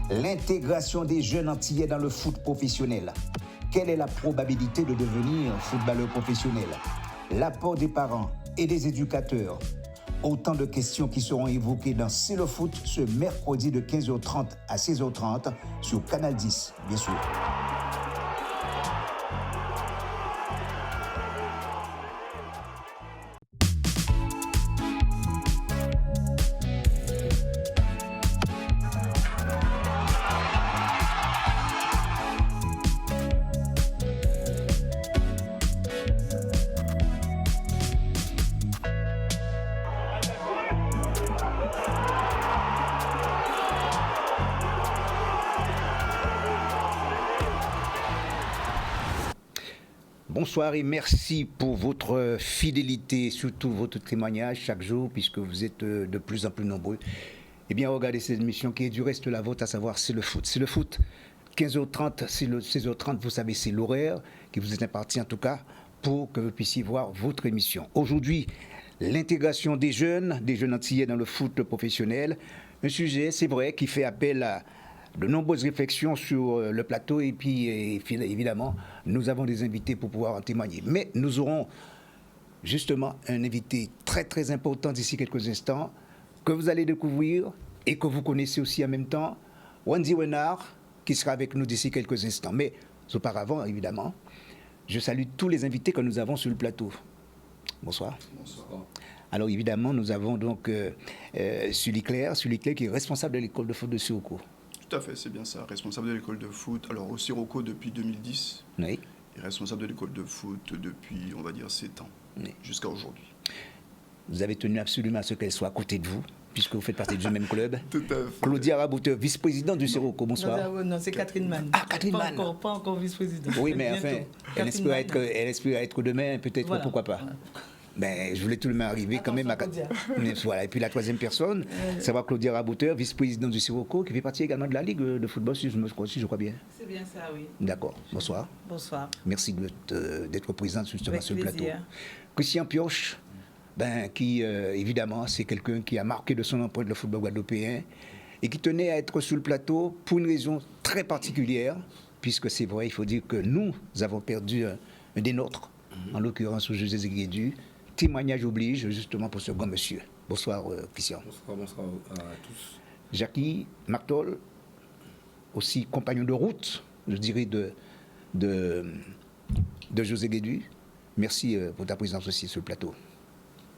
L'intégration des jeunes antillais dans le foot professionnel. Quelle est la probabilité de devenir footballeur professionnel? L'apport des parents et des éducateurs. Autant de questions qui seront évoquées dans C'est le foot ce mercredi de 15h30 à 16h30 sur Canal 10, bien sûr. Bonsoir et merci pour votre fidélité, surtout votre témoignage chaque jour, puisque vous êtes de plus en plus nombreux. Eh bien, regardez cette émission qui est du reste la vôtre, à savoir C'est le foot. C'est le foot, 15h30, 16h30, vous savez, c'est l'horaire qui vous est imparti en tout cas pour que vous puissiez voir votre émission. Aujourd'hui, l'intégration des jeunes antillais dans le foot professionnel, un sujet, c'est vrai, qui fait appel à de nombreuses réflexions sur le plateau et puis évidemment, nous avons des invités pour pouvoir en témoigner. Mais nous aurons justement un invité très très important d'ici quelques instants que vous allez découvrir et que vous connaissez aussi en même temps, Wendy Renard, qui sera avec nous d'ici quelques instants. Mais auparavant, évidemment, je salue tous les invités que nous avons sur le plateau. Bonsoir. Bonsoir. Alors évidemment, nous avons donc Sully Claire qui est responsable de l'école de foot de Sirocco. Tout à fait, c'est bien ça. Responsable de l'école de foot, alors au Sirocco depuis 2010. Oui. Et responsable de l'école de foot depuis, on va dire, 7 ans, oui, jusqu'à aujourd'hui. Vous avez tenu absolument à ce qu'elle soit à côté de vous, puisque vous faites partie du même club. Tout à fait. Claudia Rabouteur, vice-présidente du Sirocco, bonsoir. Non, c'est Catherine Mann. Ah, Catherine Mann. Pas encore vice-présidente. Oui, mais enfin, elle espère être demain, peut-être, voilà. Pourquoi pas. Voilà. Ben, je voulais tout le monde arriver quand même à... Voilà. Et puis la troisième personne, ça va Claudia Rabouteur, vice-présidente du Sirocco, qui fait partie également de la Ligue de football, si je crois bien. C'est bien ça, oui. D'accord. Bonsoir. Bonsoir. Merci d'être présente justement sur le plateau. Plaisir. Christian Pioche, qui évidemment, c'est quelqu'un qui a marqué de son empreinte le football guadeloupéen et qui tenait à être sur le plateau pour une raison très particulière, puisque c'est vrai, il faut dire que nous avons perdu un des nôtres, en l'occurrence José Guédu. Témoignage oblige, justement, pour ce grand monsieur. Bonsoir, Christian. Bonsoir à tous. Jackie Martol, aussi compagnon de route, je dirais, de José Guédu. Merci pour ta présence aussi sur le plateau.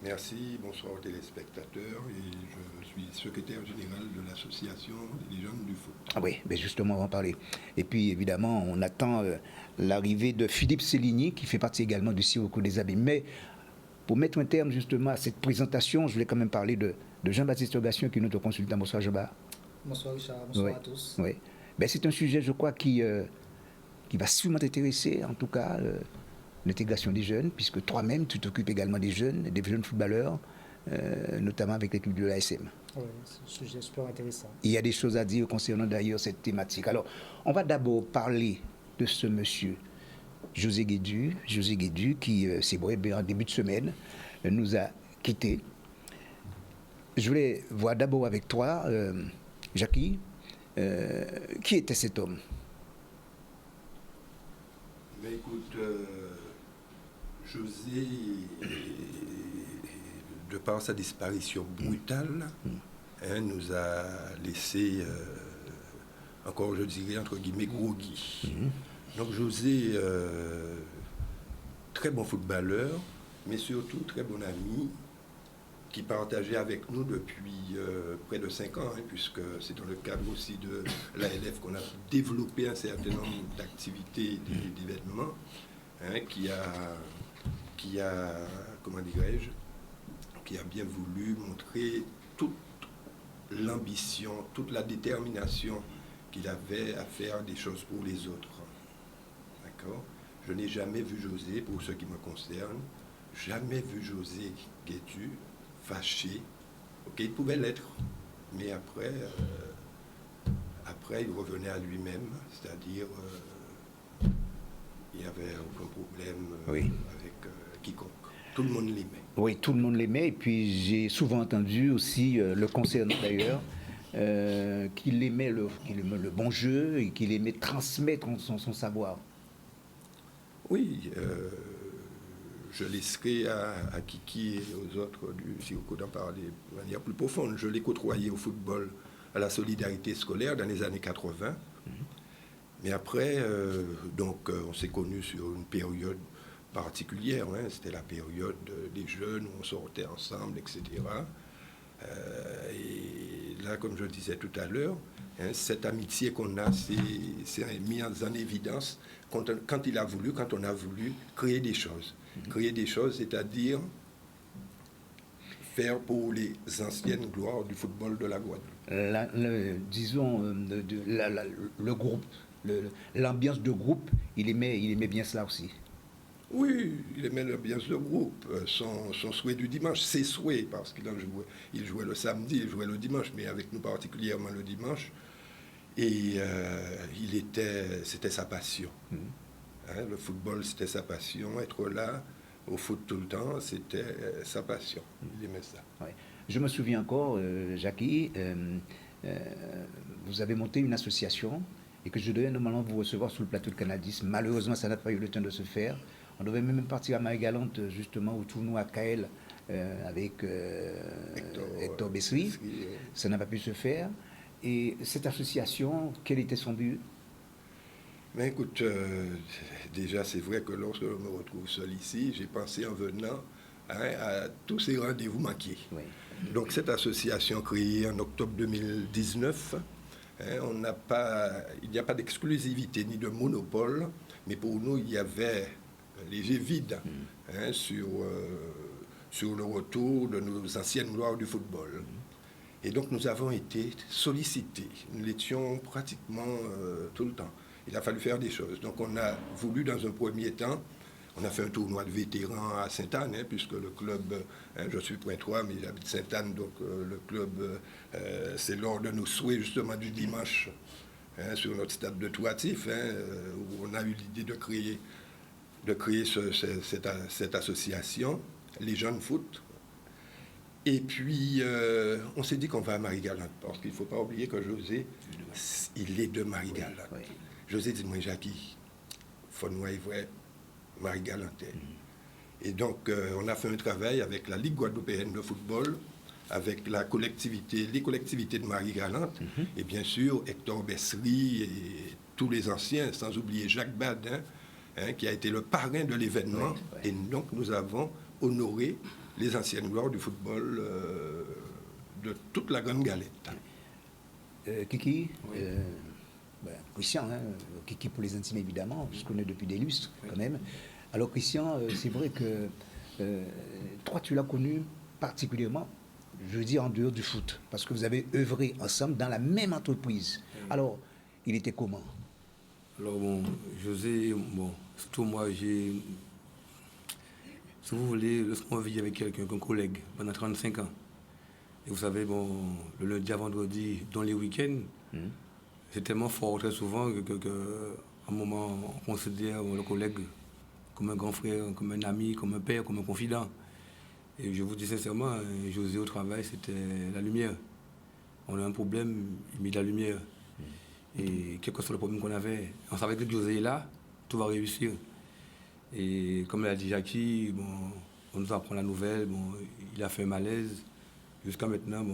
Merci, bonsoir aux téléspectateurs. Et je suis secrétaire général de l'association des jeunes du foot. Ah oui, mais justement, on va en parler. Et puis, évidemment, on attend l'arrivée de Philippe Céligny, qui fait partie également du Sirocco des Abîmes. Mais pour mettre un terme justement à cette présentation, je voulais quand même parler de Jean-Baptiste Gassion, qui est notre consultant. Bonsoir, Jean-Baptiste. Bonsoir, Richard. Bonsoir à tous. Oui. C'est un sujet, je crois, qui va sûrement t'intéresser, en tout cas, l'intégration des jeunes, puisque toi-même, tu t'occupes également des jeunes footballeurs, notamment avec l'équipe de l'ASM. Oui, c'est un sujet super intéressant. Il y a des choses à dire concernant d'ailleurs cette thématique. Alors, on va d'abord parler de ce monsieur, José Guédu, qui, c'est vrai, en début de semaine, nous a quittés. Je voulais voir d'abord avec toi, Jackie, qui était cet homme? Mais écoute, José, de par sa disparition brutale, nous a laissé, encore je dirais, entre guillemets, groggy. Donc José, très bon footballeur, mais surtout très bon ami, qui partageait avec nous depuis près de 5 ans, puisque c'est dans le cadre aussi de l'ALF qu'on a développé un certain nombre d'activités, d'événements, qui a, comment dirais-je, qui a bien voulu montrer toute l'ambition, toute la détermination qu'il avait à faire des choses pour les autres. D'accord ? Je n'ai jamais vu José, pour ce qui me concerne, jamais vu José Guédu fâché. Ok, il pouvait l'être, mais après, il revenait à lui-même, c'est-à-dire il n'y avait aucun problème avec quiconque. Tout le monde l'aimait. Oui, tout le monde l'aimait, et puis j'ai souvent entendu aussi, le concernant d'ailleurs, qu'il aimait le bon jeu et qu'il aimait transmettre son savoir. Oui, je laisserai à Kiki et aux autres du Sirocco d'en parler de manière plus profonde. Je l'ai côtoyé au football, à la solidarité scolaire dans les années 80. Mais après, on s'est connus sur une période particulière. Hein. C'était la période des jeunes où on sortait ensemble, etc. Et là, comme je le disais tout à l'heure, hein, cette amitié qu'on a, c'est mis en évidence quand on a voulu créer des choses. Créer des choses, c'est-à-dire faire pour les anciennes gloires du football de la Guadeloupe. Disons, le groupe, l'ambiance de groupe, il aimait bien cela aussi. Oui, il aimait l'ambiance de groupe, son souhait du dimanche, ses souhaits, parce qu'il jouait le samedi, il jouait le dimanche, mais avec nous particulièrement le dimanche. Et c'était sa passion. Hein, le football, c'était sa passion. Être là, au foot tout le temps, c'était sa passion. Il aimait ça. Ouais. Je me souviens encore, Jackie, vous avez monté une association et que je devais normalement vous recevoir sur le plateau de Canadis. Malheureusement, ça n'a pas eu le temps de se faire. On devait même partir à Marie-Galante, justement, au tournoi à Kael avec Hector Bessri. Ça n'a pas pu se faire. Et cette association, quel était son but? Mais écoute, déjà, c'est vrai que lorsque je me retrouve seul ici, j'ai pensé en venant à tous ces rendez-vous manqués. Oui. Donc, cette association créée en octobre 2019, il n'y a pas d'exclusivité ni de monopole, mais pour nous, il y avait un léger vide sur le retour de nos anciennes gloires du football. Et donc, nous avons été sollicités. Nous l'étions pratiquement tout le temps. Il a fallu faire des choses. Donc, on a voulu, dans un premier temps, on a fait un tournoi de vétérans à Sainte-Anne, puisque le club, je suis Pointois, mais j'habite Sainte-Anne, donc le club, c'est lors de nos souhaits, justement, du dimanche, sur notre stade de Touatif, où on a eu l'idée de créer cette association, les jeunes foot. Et puis, on s'est dit qu'on va à Marie-Galante, parce qu'il ne faut pas oublier que José, il est de Marie-Galante. Oui, oui. José dit, moi, Jackie, il faut nous voir Marie-Galante. Et donc, on a fait un travail avec la Ligue guadeloupéenne de football, avec les collectivités de Marie-Galante, et bien sûr, Hector Bessri et tous les anciens, sans oublier Jacques Badin, qui a été le parrain de l'événement. Oui, oui. Et donc, nous avons honoré les anciennes gloires du football de toute la Grande Galette. Kiki, oui. Christian, Kiki pour les intimes évidemment, je connais depuis des lustres quand même. Alors Christian, c'est vrai que toi tu l'as connu particulièrement, je veux dire en dehors du foot, parce que vous avez œuvré ensemble dans la même entreprise. Oui. Alors, il était comment? Alors bon, José, surtout moi, si vous voulez, lorsqu'on vit avec quelqu'un, un collègue, pendant 35 ans, et vous savez, le lundi à vendredi, dans les week-ends, c'est tellement fort très souvent qu'à un moment, on considère le collègue comme un grand frère, comme un ami, comme un père, comme un confident. Et je vous dis sincèrement, José au travail, c'était la lumière. On a un problème, il met de la lumière. Et quel que soit le problème qu'on avait, on savait que José est là, tout va réussir. Et comme l'a dit Jackie, on nous apprend la nouvelle, il a fait un malaise. Jusqu'à maintenant,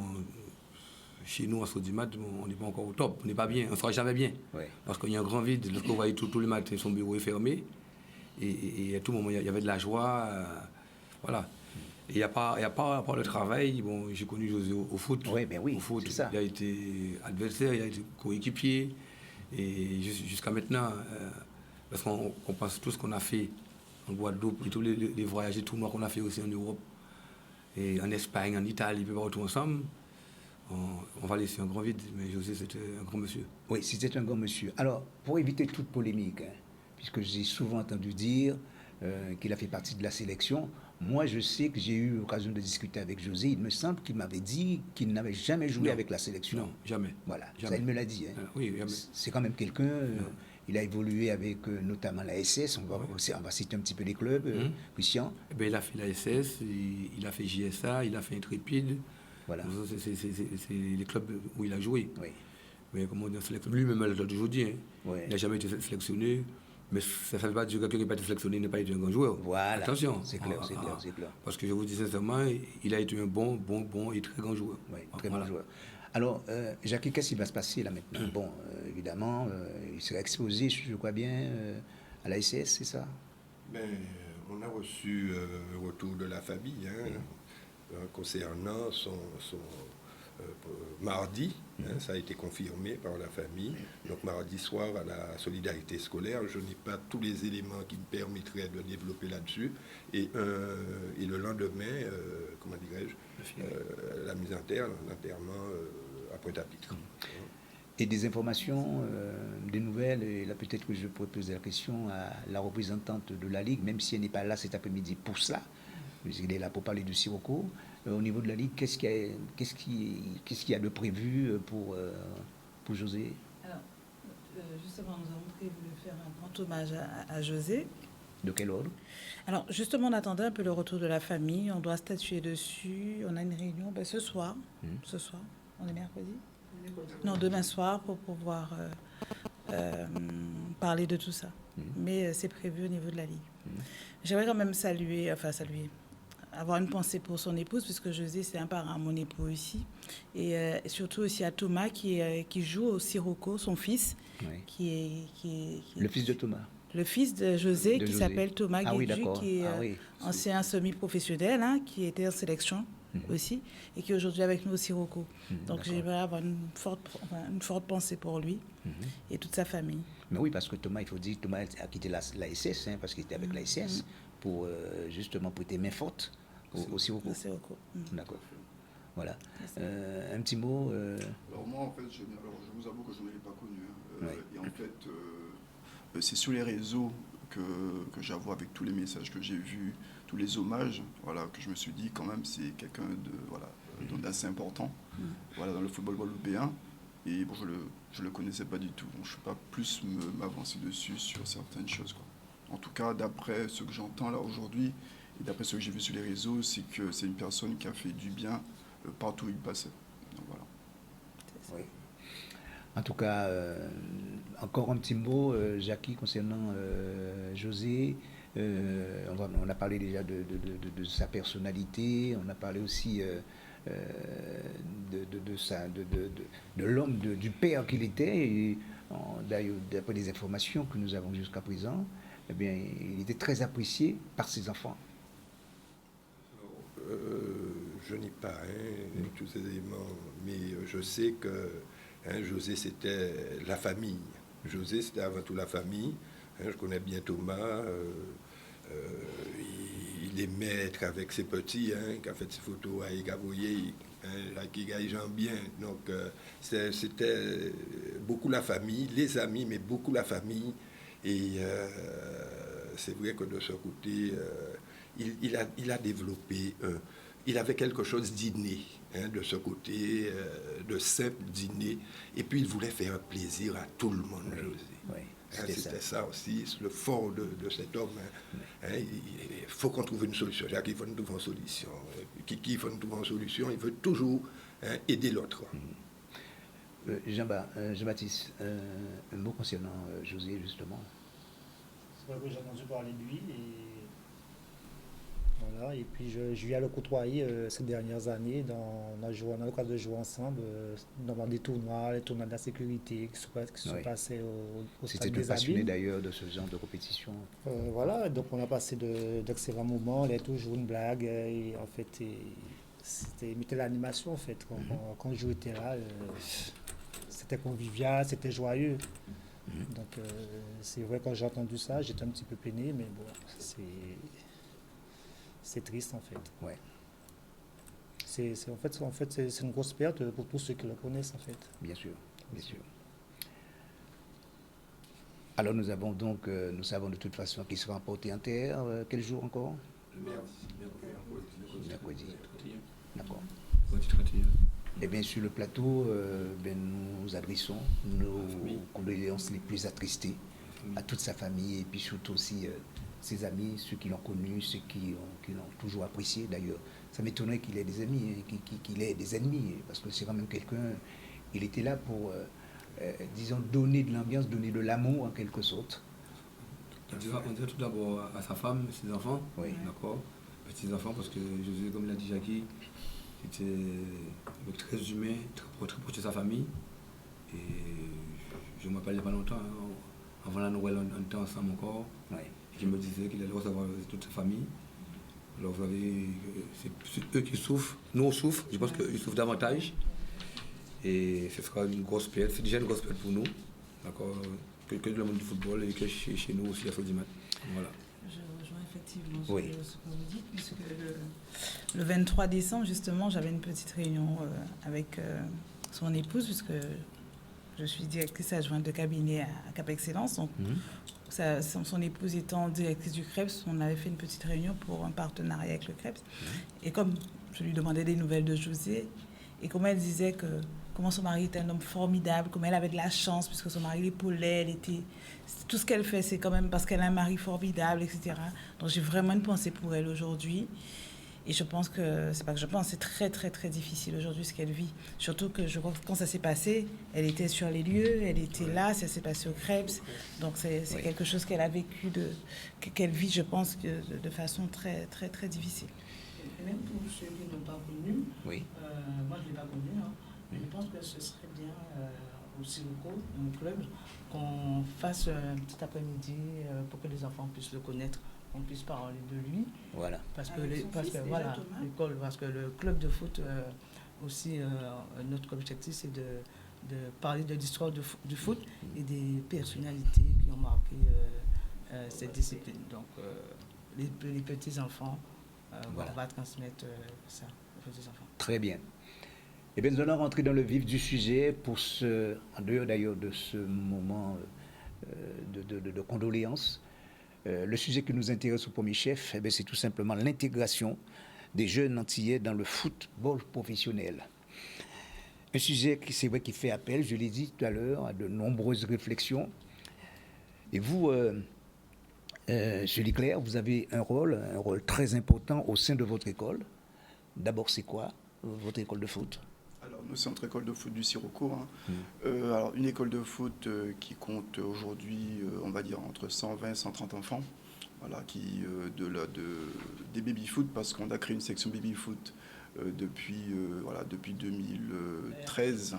chez nous, en Sodimat, on n'est pas encore au top, on n'est pas bien, on ne sera jamais bien. Ouais. Parce qu'il y a un grand vide. Lorsqu'on voyait tous les matins, son bureau est fermé. Et à tout moment, il y avait de la joie. Voilà. Et il n'y a pas à part le travail, j'ai connu José au foot. Oui, ben oui, au foot, c'est ça. Il a été adversaire, il a été coéquipier. Et jusqu'à maintenant, parce qu'on pense tout ce qu'on a fait en Guadeloupe, et tous les voyages et tournois qu'on a fait aussi en Europe, et en Espagne, en Italie, partout ensemble, on va laisser un grand vide. Mais José, c'était un grand monsieur. Oui, c'était un grand monsieur. Alors, pour éviter toute polémique, puisque j'ai souvent entendu dire qu'il a fait partie de la sélection, moi, je sais que j'ai eu l'occasion de discuter avec José. Il me semble qu'il m'avait dit qu'il n'avait jamais joué avec la sélection. Non, jamais. Voilà, jamais. Ça, il me l'a dit. Oui, jamais. C'est quand même quelqu'un... il a évolué avec notamment la SS. On va citer un petit peu les clubs, Christian. Il a fait la SS, il a fait JSA, il a fait Intrépide. Voilà. C'est les clubs où il a joué. Oui. Mais comme on dit, lui-même, il l'a toujours dit. Hein. Oui. Il n'a jamais été sélectionné. Mais ça ne fait pas dire que quelqu'un qui n'a pas été sélectionné n'est pas été un grand joueur. Voilà. Attention. C'est clair, c'est clair, c'est clair. Parce que je vous dis sincèrement, il a été un bon et très grand joueur. Oui, très bon joueur. Alors, Jackie, qu'est-ce qui va se passer là maintenant? Bon, évidemment, il sera exposé, je crois bien, à la SS, c'est ça? Ben, on a reçu le retour de la famille concernant son mardi. Ça a été confirmé par la famille. Donc mardi soir à la solidarité scolaire, je n'ai pas tous les éléments qui me permettraient de développer là-dessus. Et le lendemain, comment dirais-je, la mise en terre, l'enterrement à Pointe-à-Pitre. Et des informations, des nouvelles, et là peut-être que je pourrais poser la question à la représentante de la Ligue, même si elle n'est pas là cet après-midi pour cela, puisqu'elle est là pour parler du Sirocco. Au niveau de la Ligue, qu'est-ce qu'il y a de prévu pour José? Alors, justement, nous avons prévu de faire un grand hommage à José. De quel ordre? Alors, justement, on attendait un peu le retour de la famille. On doit statuer dessus. On a une réunion ce soir. Ce soir. On est mercredi? Non, demain soir pour pouvoir parler de tout ça. Mais c'est prévu au niveau de la Ligue. J'aimerais quand même saluer, avoir une pensée pour son épouse, puisque José, c'est un parent à mon époux ici. Et surtout aussi à Thomas, qui joue au Sirocco, son fils. Oui. Le fils de Thomas. Le fils de José, qui s'appelle Thomas Guédu, qui est ancien semi-professionnel, qui était en sélection aussi, et qui est aujourd'hui avec nous au Sirocco. Donc j'aimerais avoir une forte pensée pour lui et toute sa famille. Mais oui, parce que Thomas, il faut dire, Thomas a quitté la SS, parce qu'il était avec la SS, pour justement prêter main forte au Sirocco. D'accord. Voilà. Un petit mot. Alors moi, en fait, je vous avoue que je ne l'ai pas connu. Et en fait, c'est sur les réseaux que j'avoue, avec tous les messages que j'ai vus, tous les hommages, que je me suis dit quand même c'est quelqu'un d'assez important, dans le football guadeloupéen. Et bon, je le connaissais pas du tout. Donc, je ne peux pas plus m'avancer dessus sur certaines choses, quoi. En tout cas, d'après ce que j'entends là aujourd'hui et d'après ce que j'ai vu sur les réseaux, c'est que c'est une personne qui a fait du bien partout où il passait. Donc, voilà. Oui. En tout cas, encore un petit mot, Jackie, concernant José. On a parlé déjà de sa personnalité, on a parlé aussi de l'homme, du père qu'il était. Et, d'ailleurs, d'après les informations que nous avons jusqu'à présent, eh bien, il était très apprécié par ses enfants. Je n'ai pas tous ces éléments, mais je sais que José, c'était la famille. José, c'était avant tout la famille. Je connais bien Thomas. Il aimait être avec ses petits, qui a fait ses photos à Egavoyer, qui gagnent bien. Donc, c'était beaucoup la famille, les amis, mais beaucoup la famille. Et c'est vrai que de ce côté, il a développé, il avait quelque chose d'inné, de ce côté, de simple d'inné. Et puis, il voulait faire plaisir à tout le monde, José. Oui. C'était ça aussi, le fort de cet homme. Il faut qu'on trouve une solution. Jacques, il faut nous trouver une solution. Kiki, il faut nous trouver une solution. Il veut toujours aider l'autre. Jean-Baptiste, un mot concernant José, justement. C'est vrai que j'ai entendu parler de lui. Voilà, et puis je lui ai côtoyé ces dernières années. On a le cadre de jouer ensemble dans des tournois, les tournois de la sécurité qui se passaient au Stade des Abîmes. C'était passionné d'ailleurs de ce genre de compétition. Voilà, donc on a passé d'excellents moments. Il y a toujours une blague. Et en fait, c'était l'animation en fait. Quand je jouais là, c'était convivial, c'était joyeux. Donc c'est vrai, quand j'ai entendu ça, j'étais un petit peu peiné, mais bon, c'est triste en fait. Ouais. C'est une grosse perte pour tous ceux qui le connaissent en fait. Bien sûr, bien sûr. Alors nous savons de toute façon qu'il sera emporté en terre. Quel jour encore? Mercredi. D'accord. Et bien sur le plateau, nous adressons nos condoléances les plus attristées à toute sa famille et puis surtout aussi ses amis, ceux qui l'ont connu, ceux qui l'ont toujours apprécié. D'ailleurs, ça m'étonnerait qu'il ait des amis, qu'il ait des ennemis, parce que c'est quand même quelqu'un, il était là pour, disons, donner de l'ambiance, donner de l'amour en quelque sorte. On dirait tout d'abord à sa femme, ses enfants, Oui. d'accord, petits-enfants, parce que José, comme l'a dit Jackie, c'était très humain, très proche de sa famille. Et je me rappelle il n'y a pas longtemps, avant la Noël, on était ensemble encore, Oui. et qu'il me disait qu'il allait recevoir toute sa famille. Alors vous savez, c'est eux qui souffrent, nous on souffre, je pense qu'ils souffrent davantage. Et ce sera une grosse perte, c'est déjà une grosse perte pour nous, d'accord, que le monde du football et que chez nous aussi à Sodimat. Voilà. Je rejoins effectivement Oui. ce que vous dites, puisque le 23 décembre, justement, j'avais une petite réunion avec son épouse, puisque je suis directrice adjointe de cabinet à Cap Excellence. Donc, son épouse étant directrice du CREPS, on avait fait une petite réunion pour un partenariat avec le CREPS. Et comme je lui demandais des nouvelles de José, et comme elle disait comment son mari était un homme formidable, comme elle avait de la chance, puisque son mari l'épaulait, tout ce qu'elle fait, c'est quand même parce qu'elle a un mari formidable, etc. Donc j'ai vraiment une pensée pour elle aujourd'hui. Et je pense que, c'est pas que je pense, c'est très, très, très difficile aujourd'hui ce qu'elle vit. Surtout que je crois que quand ça s'est passé, elle était sur les lieux, elle était là, ça s'est passé au Krebs. Donc c'est quelque chose qu'elle a vécu, qu'elle vit, je pense, de façon très, très, très difficile. Et même pour ceux qui n'ont pas connu, Oui. moi je ne l'ai pas connu, hein, mais je pense que ce serait bien au Sirocco, un club, qu'on fasse un petit après-midi pour que les enfants puissent le connaître, qu'on puisse parler de lui. Voilà. Parce que, Voilà, l'école, parce que le club de foot, aussi, notre objectif, c'est de parler de l'histoire du foot et des personnalités qui ont marqué cette discipline. Donc, les petits-enfants, Voilà. on va transmettre ça aux petits-enfants. Très bien. Eh bien, nous allons rentrer dans le vif du sujet en dehors d'ailleurs de ce moment de condoléances. Le sujet qui nous intéresse au premier chef, eh bien, c'est tout simplement l'intégration des jeunes Antillais dans le football professionnel. Un sujet qui, c'est vrai, qui fait appel, je l'ai dit tout à l'heure, à de nombreuses réflexions. Et vous, Julie Claire, vous avez un rôle très important au sein de votre école. D'abord, c'est quoi votre école de foot? Alors, nous, c'est notre école de foot du Sirocco. Alors, une école de foot qui compte aujourd'hui, on va dire, entre 120 et 130 enfants. Voilà, des baby-foot, parce qu'on a créé une section baby-foot depuis 2013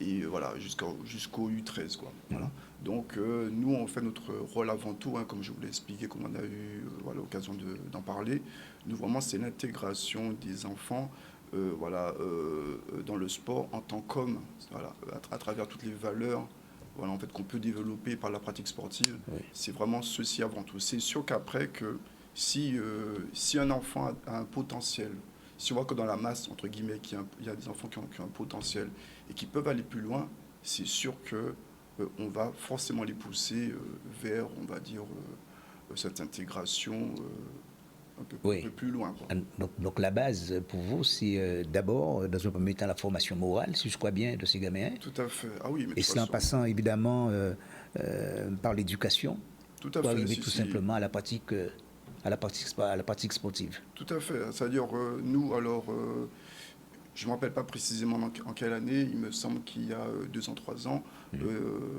et voilà, jusqu'au U13, quoi. Voilà. Donc, nous, on fait notre rôle avant tout, comme je vous l'ai expliqué, comme on a eu l'occasion d'en parler. Nous, vraiment, c'est l'intégration des enfants dans le sport en tant qu'homme, à travers toutes les valeurs en fait, qu'on peut développer par la pratique sportive. Oui. C'est vraiment ceci avant tout. C'est sûr qu'après, si un enfant a un potentiel, si on voit que dans la masse, entre guillemets, il y a des enfants qui ont un potentiel et qui peuvent aller plus loin, c'est sûr qu'on va forcément les pousser vers, on va dire, cette intégration un peu plus loin, quoi. Donc la base pour vous, c'est d'abord, dans un premier temps, la formation morale, si je crois bien, de ces gamins. Tout à fait. Ah oui, mais et cela en passant évidemment par l'éducation, tout à pour fait, arriver tout simplement à la pratique sportive. Tout à fait. C'est-à-dire, nous, alors, je ne me rappelle pas précisément en quelle année, il me semble qu'il y a 2 ans, 3 ans,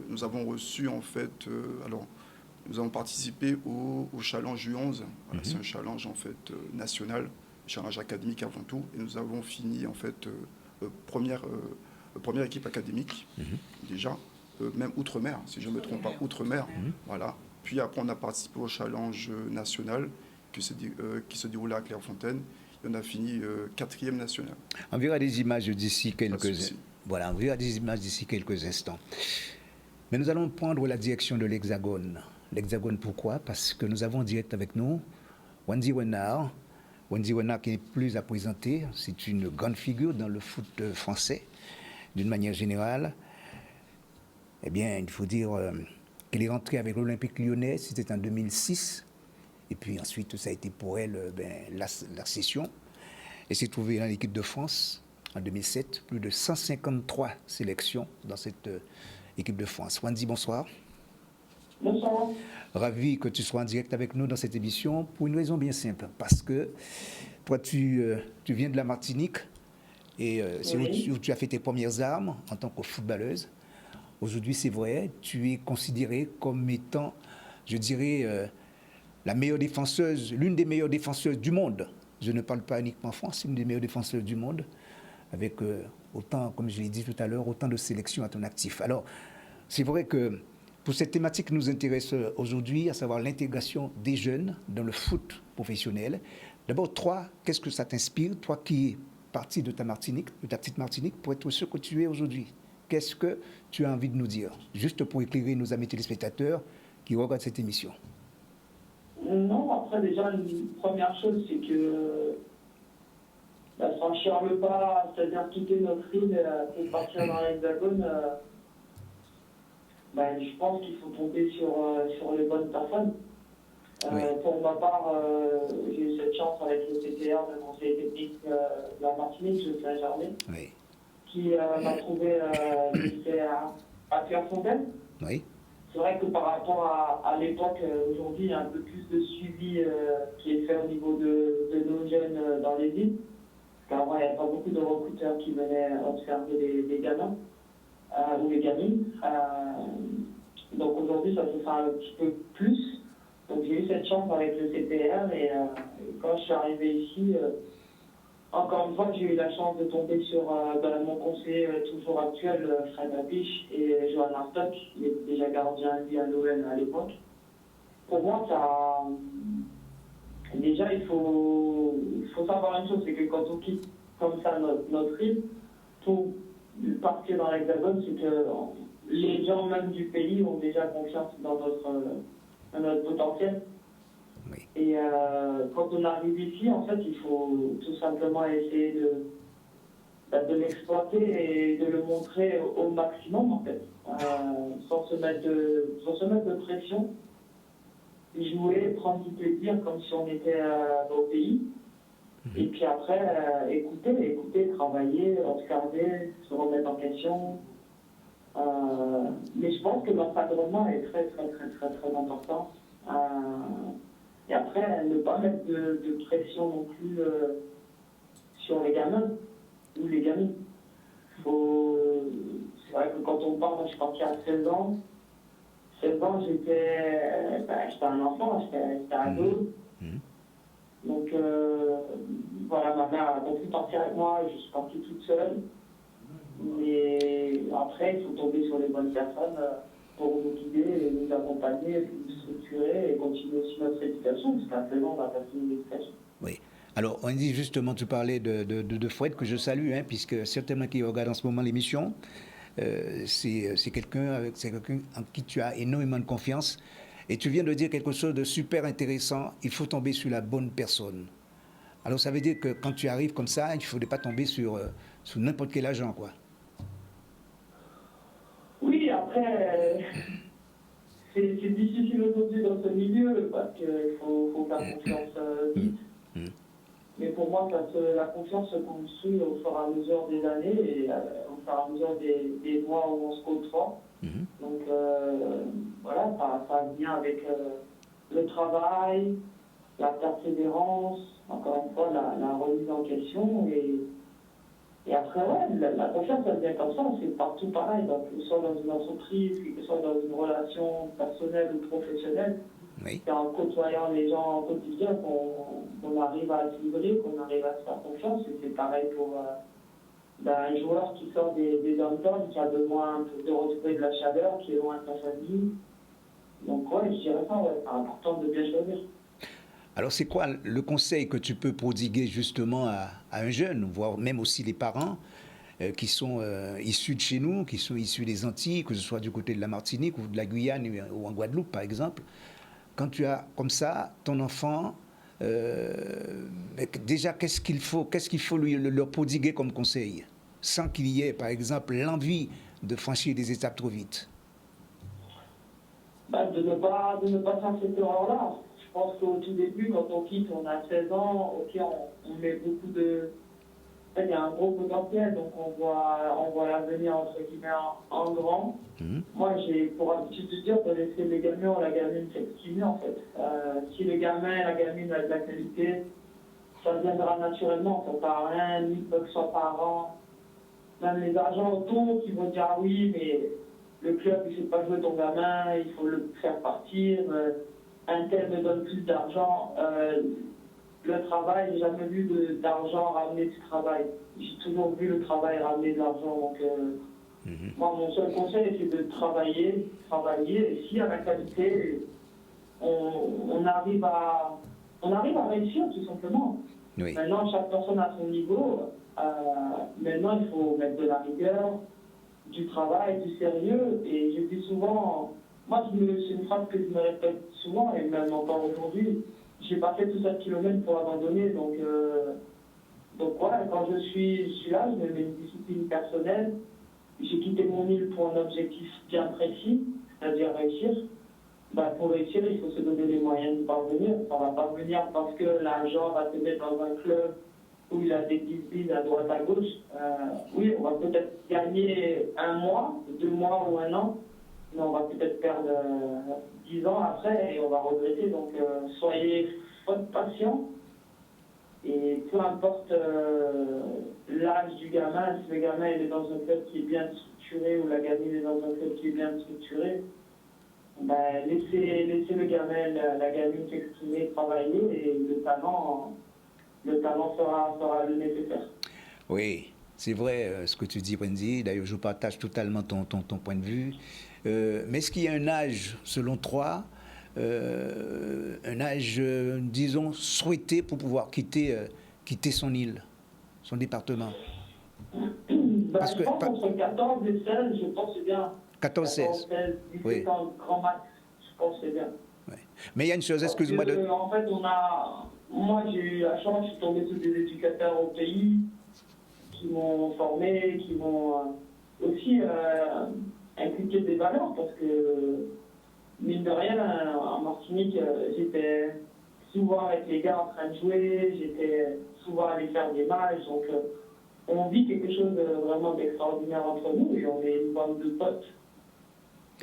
nous avons reçu, en fait, nous avons participé au challenge U11. Voilà, c'est un challenge, en fait, national, challenge académique avant tout, et nous avons fini, en fait, première équipe académique, déjà, même Outre-mer, si je ne me trompe pas, Outre-mer, voilà. Puis après, on a participé au challenge national qui se déroulait à Clairefontaine. Et on a fini 4e national. On verra des images d'ici quelques instants. Mais nous allons prendre la direction de l'Hexagone. L'Hexagone, pourquoi? Parce que nous avons en direct avec nous Wendy Renard. Wendy Renard qui n'est plus à présenter. C'est une grande figure dans le foot français, d'une manière générale. Eh bien, il faut dire qu'elle est rentrée avec l'Olympique lyonnais, c'était en 2006. Et puis ensuite, ça a été pour elle la session. Elle s'est trouvée dans l'équipe de France en 2007. Plus de 153 sélections dans cette équipe de France. Wendy, bonsoir. Bonsoir. Ravi que tu sois en direct avec nous dans cette émission pour une raison bien simple. Parce que toi, tu viens de la Martinique et c'est où tu as fait tes premières armes en tant que footballeuse. Aujourd'hui, c'est vrai, tu es considérée comme étant, je dirais, la meilleure défenseuse, l'une des meilleures défenseuses du monde. Je ne parle pas uniquement en France, c'est une des meilleures défenseuses du monde, avec autant, comme je l'ai dit tout à l'heure, autant de sélections à ton actif. Alors, c'est vrai que pour cette thématique qui nous intéresse aujourd'hui, à savoir l'intégration des jeunes dans le foot professionnel, d'abord, toi, qu'est-ce que ça t'inspire, toi qui es parti de ta Martinique, de ta petite Martinique, pour être ce que tu es aujourd'hui? Qu'est-ce que tu as envie de nous dire, juste pour éclairer nos amis téléspectateurs qui regardent cette émission? Non, après déjà, une première chose, c'est que franchir le pas, c'est-à-dire quitter notre île pour partir dans l'Hexagone, je pense qu'il faut tomber sur les bonnes personnes. Oui. Pour ma part, j'ai eu cette chance avec le CTR, le conseil technique de la Martinique, de Saint-Germain, Oui. qui m'a trouvé lycée à Clairefontaine. Oui. C'est vrai que par rapport à l'époque, aujourd'hui, il y a un peu plus de suivi qui est fait au niveau de nos jeunes dans les îles. Parce qu'avant, il n'y avait pas beaucoup de recruteurs qui venaient observer les gamins ou les gamines. Donc aujourd'hui, ça se fait un petit peu plus. Donc j'ai eu cette chance avec le CPR et quand je suis arrivé ici, encore une fois, j'ai eu la chance de tomber sur mon conseiller toujours actuel, Fred Abiche, et Johan Arstock, il était déjà gardien lui à l'OL à l'époque. Pour moi, déjà il faut savoir une chose, c'est que quand on quitte comme ça notre île, pour partir dans l'Hexagone, c'est que les gens même du pays ont déjà confiance dans notre potentiel. Oui. Et quand on arrive ici, en fait, il faut tout simplement essayer de l'exploiter et de le montrer au maximum, en fait, sans se mettre de pression, jouer, prendre du plaisir comme si on était au pays. Et puis après, écouter, travailler, observer, se remettre en question. Mais je pense que l'encadrement est très, très, très, très, très important. Et après, ne pas mettre de pression non plus sur les gamins ou les gamines. C'est vrai que quand on part, moi je suis parti à 16 ans. 16 ans, j'étais un enfant, j'étais ado. Donc voilà, ma mère a pas pu partir avec moi, je suis partie toute seule. Mais après, il faut tomber sur les bonnes personnes pour nous guider, nous accompagner, nous structurer et continuer aussi notre éducation, parce qu'à 16 ans, on va passer une éducation. Oui. Alors, on dit justement, tu parlais de Fred, que je salue, hein, puisque certainement qui regarde en ce moment l'émission, c'est quelqu'un en qui tu as énormément de confiance. Et tu viens de dire quelque chose de super intéressant, il faut tomber sur la bonne personne. Alors, ça veut dire que quand tu arrives comme ça, il ne faudrait pas tomber sur n'importe quel agent, quoi. Oui, après, c'est difficile aujourd'hui dans ce milieu, parce qu'il faut faire confiance vite. Mais pour moi, la confiance se construit au fur et à mesure des années et au fur et à mesure des mois où on se côtoie. Donc voilà, ça vient avec le travail, la persévérance, encore une fois, la remise en question. Et après, ouais, la confiance, elle vient comme ça, c'est partout pareil. Donc, que ce soit dans une entreprise, que ce soit dans une relation personnelle ou professionnelle. Oui. C'est en côtoyant les gens au quotidien qu'on arrive à se livrer, qu'on arrive à se faire confiance. Et c'est pareil pour un joueur qui sort des dom-toms, qui a besoin de retrouver de la chaleur, qui est loin de sa famille. Donc ouais, je dirais ça, ouais, c'est important de bien choisir. Alors, c'est quoi le conseil que tu peux prodiguer justement à un jeune, voire même aussi les parents qui sont issus de chez nous, qui sont issus des Antilles, que ce soit du côté de la Martinique ou de la Guyane ou en Guadeloupe, par exemple? Quand tu as comme ça ton enfant, déjà, qu'est-ce qu'il faut leur prodiguer comme conseil, sans qu'il y ait, par exemple, l'envie de franchir des étapes trop vite? De ne pas faire cette erreur-là. Je pense qu'au tout début, quand on quitte, on a 16 ans, ok, on met beaucoup En fait, il y a un gros potentiel, donc on voit l'avenir entre guillemets en grand. Moi, j'ai pour habitude de dire de laisser les gamins ou la gamine s'exprimer en fait. Si le gamin, la gamine a de la qualité, ça viendra naturellement. Ça ne sert à rien, ni que ce soit parents, même les agents autour qui vont dire ah oui, mais le club il ne fait pas jouer ton gamin, il faut le faire partir. Un tel me donne plus d'argent. Le travail, j'ai jamais vu d'argent ramener du travail. J'ai toujours vu le travail ramener de l'argent. Donc, moi, mon seul conseil, c'est de travailler. Et si à la qualité, on arrive à réussir, tout simplement. Oui. Maintenant, chaque personne a son niveau. Maintenant, il faut mettre de la rigueur, du travail, du sérieux. Et je dis souvent, moi, c'est une phrase que je me répète souvent, et même encore aujourd'hui. J'ai pas fait tout 7 km pour abandonner, donc voilà, quand je suis là, je me mets une discipline personnelle. J'ai quitté mon île pour un objectif bien précis, c'est-à-dire réussir. Pour réussir, il faut se donner les moyens de parvenir. On va pas venir parce que l'argent va te mettre dans un club où il a des disciplines à droite à gauche. Oui, on va peut-être gagner 1 mois, 2 mois ou 1 an, mais on va peut-être perdre 10 ans après et on va regretter. Donc, soyez patient et peu importe l'âge du gamin, si le gamin il est dans un club qui est bien structuré ou la gamine est dans un club qui est bien structuré, laissez le gamin, la gamine s'exprimer, travailler et le talent fera le nécessaire. Oui, c'est vrai ce que tu dis, Wendy. D'ailleurs, je partage totalement ton point de vue. Mais est-ce qu'il y a un âge, selon toi, un âge, disons, souhaité pour pouvoir quitter son île, son département? Je pense entre 14 et 16, je pense que c'est bien. 14-16. 17 Oui. ans, grand max, je pense que c'est bien. Ouais. Mais il y a une chose, excuse-moi de... En fait, moi j'ai eu la chance, je suis tombé sur des éducateurs au pays qui m'ont formé, qui m'ont aussi inculqué des valeurs, parce que, mine de rien, en Martinique, j'étais souvent avec les gars en train de jouer, j'étais souvent allé faire des matchs, donc on vit quelque chose de vraiment d'extraordinaire entre nous, et on est une bande de potes.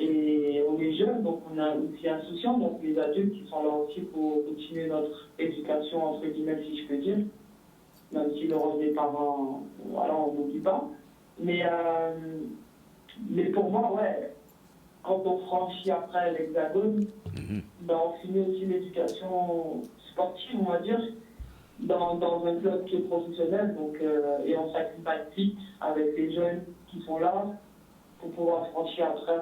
Et on est jeunes, donc on est aussi insouciants, donc les adultes qui sont là aussi pour continuer notre éducation, entre guillemets, si je peux dire, même si le rôle des parents, voilà, on n'oublie pas. Mais pour moi, ouais, quand on franchit après l'hexagone, on finit aussi l'éducation sportive, on va dire, dans un club qui est professionnel, donc, et on s'acclimate vite avec les jeunes qui sont là, pour pouvoir franchir après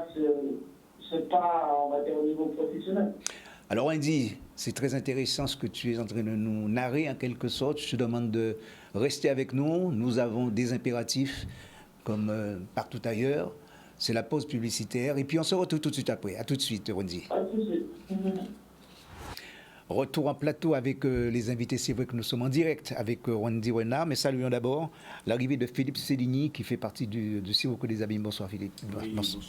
ce pas, on va dire, au niveau professionnel. Alors Wendy, c'est très intéressant ce que tu es en train de nous narrer en quelque sorte. Je te demande de rester avec nous. Nous avons des impératifs comme partout ailleurs. C'est la pause publicitaire et puis on se retrouve tout de suite après. À tout de suite, Wendy. À tout de suite. Retour en plateau avec les invités. C'est vrai que nous sommes en direct avec Wendy Renard, mais saluons d'abord l'arrivée de Philippe Céligny qui fait partie du Sirocco des Abîmes. Bonsoir Philippe. Oui, bonsoir.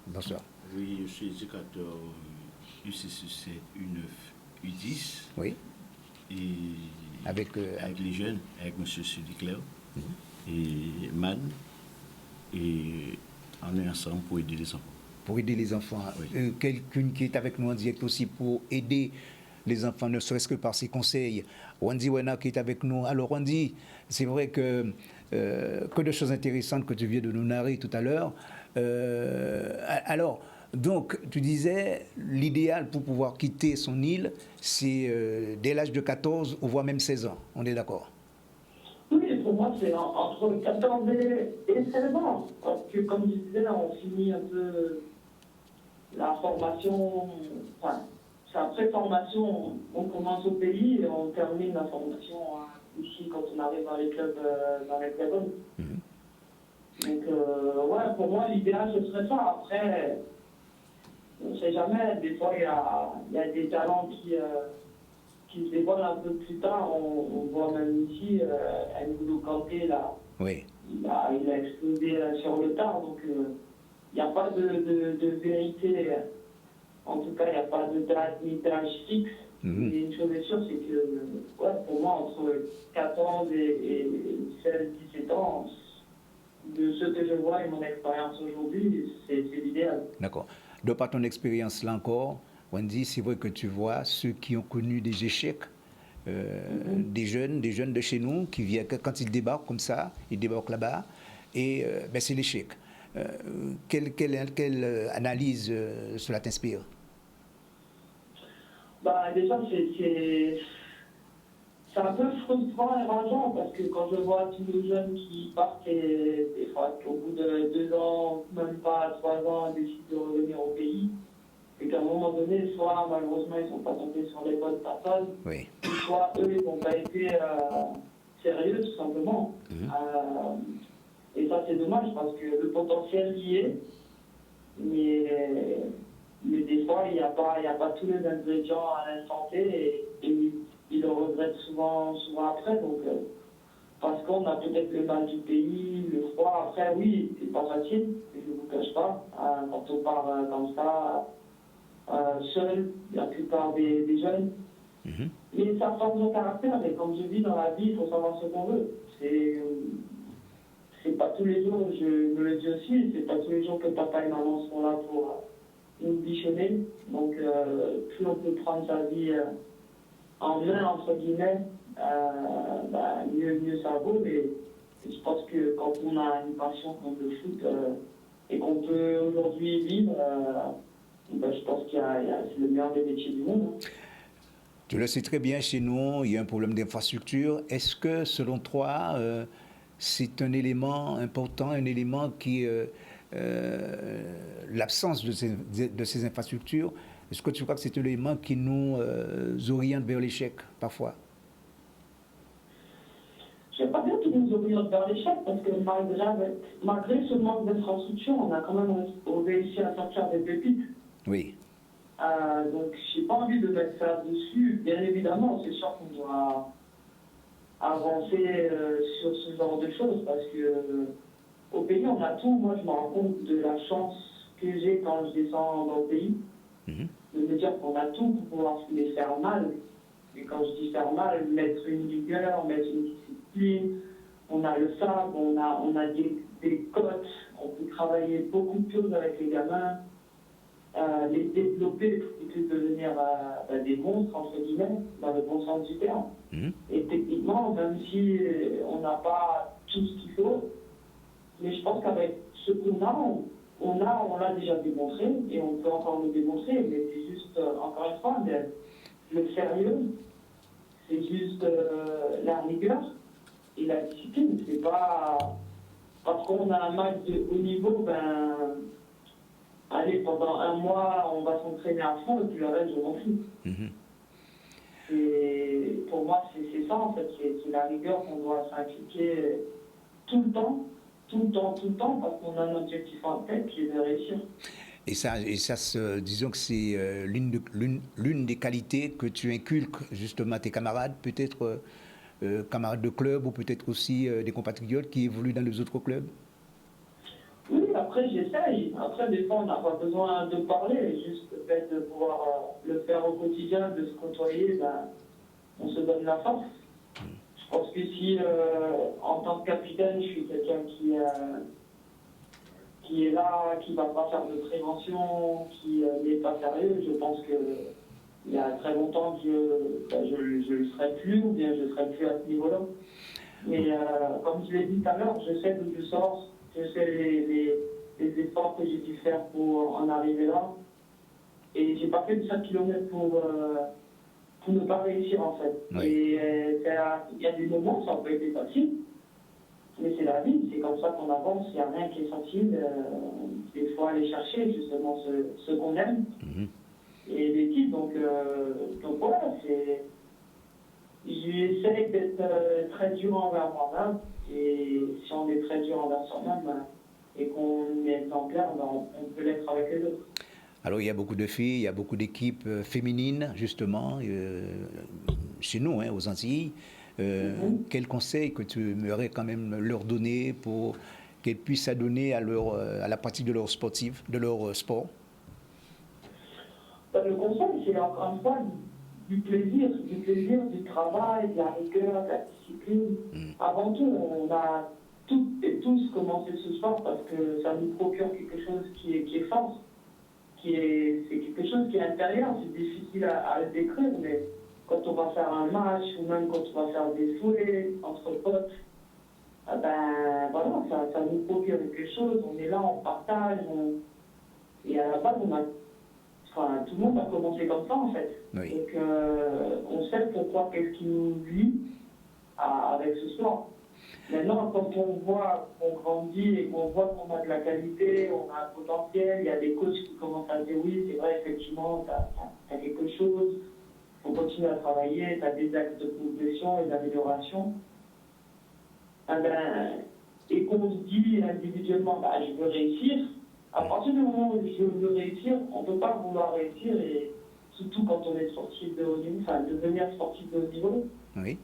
Bonsoir. Oui, je suis éducateur UCCC U9, U10. Oui. Et avec les jeunes, avec M. Sudicler et Man. Et on est ensemble pour aider les enfants. Pour aider les enfants. Oui. Quelqu'un qui est avec nous en direct aussi pour aider les enfants, ne serait-ce que par ses conseils. Wendy Wena qui est avec nous. Alors Wendy, c'est vrai que de choses intéressantes que tu viens de nous narrer tout à l'heure. Alors, donc, tu disais, l'idéal pour pouvoir quitter son île, c'est dès l'âge de 14 ou voire même 16 ans. On est d'accord? Oui, pour moi, c'est entre 14 et 16 ans. Parce que, comme je disais, on finit un peu la formation... Enfin, après formation, on commence au pays et on termine la formation ici quand on arrive dans les clubs dans l'Hexagone. Donc, ouais, pour moi, l'idéal, ce serait ça. Après, on ne sait jamais. Des fois, il y a des talents qui se dévoilent un peu plus tard. On voit même ici, N'Golo Kanté, là, oui. il a explosé sur le tard. Donc, il n'y a pas de vérité. En tout cas, il n'y a pas de date ni d'âge fixe. Mais une chose est sûre, c'est que ouais, pour moi, entre 14 et 16, 17 ans, de ce que je vois et mon expérience aujourd'hui, c'est l'idéal. D'accord. De par ton expérience là encore, Wendy, c'est vrai que tu vois ceux qui ont connu des échecs, des jeunes de chez nous, qui viennent, quand ils débarquent comme ça, ils débarquent là-bas, et ben, c'est l'échec. Quelle analyse cela t'inspire? Bah, déjà, c'est un peu frustrant et rageant parce que quand je vois tous les jeunes qui partent et des fois qu'au bout de 2 ans, même pas 3 ans, décident de revenir au pays, et qu'à un moment donné, soit malheureusement ils ne sont pas tombés sur les bonnes personnes, Oui. soit eux ils n'ont pas été sérieux tout simplement. Et ça c'est dommage parce que le potentiel y est, mais des fois il n'y a pas tous les ingrédients à l'instant T et ils le regrettent souvent après. Donc, parce qu'on a peut-être le mal du pays, le froid. Après, oui, c'est pas facile, je ne vous cache pas. Quand on part comme ça, seul, la plupart des jeunes. Mais ça forme son caractère. Et comme je dis, dans la vie, il faut savoir ce qu'on veut. C'est pas tous les jours, je me le dis aussi, c'est pas tous les jours que papa et maman sont là pour nous bichonner. Donc, plus on peut prendre sa vie en main, entre guillemets, mieux ça vaut. Mais je pense que quand on a une passion comme le foot et qu'on peut aujourd'hui vivre, je pense c'est le meilleur des métiers du monde. Hein. Tu le sais très bien, chez nous, il y a un problème d'infrastructure. Est-ce que, selon toi, c'est un élément important, un élément qui... l'absence de ces infrastructures, est-ce que tu crois que c'est un élément qui nous oriente vers l'échec, parfois? Je ne sais pas bien qu'il nous oriente vers l'échec, parce que malgré ce manque d'infrastructures, on a quand même réussi à sortir des pépites. Oui. Donc, je n'ai pas envie de mettre ça dessus. Bien évidemment, c'est sûr qu'on doit avancer sur ce genre de choses, parce que au pays, on a tout. Moi, je me rends compte de la chance que j'ai quand je descends dans le pays, de me dire qu'on a tout pour pouvoir se les faire mal. Et quand je dis faire mal, mettre une rigueur, mettre une discipline, on a le sable, on a des cotes, on peut travailler beaucoup de choses avec les gamins, les développer pour qu'ils puissent devenir des monstres, entre guillemets, dans le bon sens du terme. Et techniquement, même si on n'a pas tout ce qu'il faut, mais je pense qu'avec ce qu'on a, on l'a déjà démontré et on peut encore le démontrer, mais c'est juste, encore une fois, le sérieux, c'est juste la rigueur et la discipline. C'est pas parce qu'on a un match de haut niveau, allez, pendant 1 mois, on va s'entraîner à fond et puis le reste, je m'en fous. Et pour moi, c'est ça en fait, c'est la rigueur qu'on doit s'impliquer tout le temps, parce qu'on a un objectif en tête qui est de réussir. Et ça disons que c'est l'une des qualités que tu inculques justement à tes camarades, peut-être camarades de club ou peut-être aussi des compatriotes qui évoluent dans les autres clubs? Oui, après j'essaye. Après, des fois, on n'a pas besoin de parler, juste le fait de pouvoir le faire au quotidien, de se côtoyer, on se donne la force. Je pense que si, en tant que capitaine, je suis quelqu'un qui est là, qui ne va pas faire de prévention, qui n'est pas sérieux, je pense qu'il y a très longtemps que je ne le serai plus, ou bien je ne serai plus à ce niveau-là. Mais comme je l'ai dit tout à l'heure, je sais d'où je sors, je sais les efforts que j'ai dû faire pour en arriver là. Et j'ai pas fait de 5 km pour ne pas réussir en fait. Oui. Et il y a des moments où ça peut être facile, mais c'est la vie, c'est comme ça qu'on avance, il n'y a rien qui est facile. Il faut aller chercher justement ce qu'on aime et l'équipe. Donc voilà, j'essaie d'être très dur envers moi-même, et si on est très dur envers soi-même et qu'on est exemplaire, on peut l'être avec les autres. Alors, il y a beaucoup de filles, il y a beaucoup d'équipes féminines, justement, chez nous, aux Antilles. Quel conseil que tu aimerais quand même leur donner pour qu'elles puissent s'adonner à la pratique de leur sport? Le conseil, c'est encore une fois du plaisir, du travail, de la rigueur, de la discipline. Avant tout, on a toutes et tous commencé ce sport parce que ça nous procure quelque chose qui est fort, c'est quelque chose qui est intérieur, c'est difficile à le décrire, mais quand on va faire un match ou même quand on va faire des souhaits entre potes, ben voilà, ça nous procure quelque chose, on est là, on partage, et à la base, tout le monde a commencé comme ça en fait. Oui. Donc on sait pourquoi, qu'est-ce qui nous lie avec ce sport. Maintenant, quand on voit qu'on grandit et qu'on voit qu'on a de la qualité, on a un potentiel, il y a des coachs qui commencent à dire oui, c'est vrai, effectivement, tu as quelque chose, il faut continuer à travailler, tu as des axes de progression et d'amélioration. Et qu'on se dit individuellement, je veux réussir, à partir du moment où je veux réussir, on ne peut pas vouloir réussir, et surtout quand on est sportif de haut niveau, devenir sportif de haut niveau. Oui.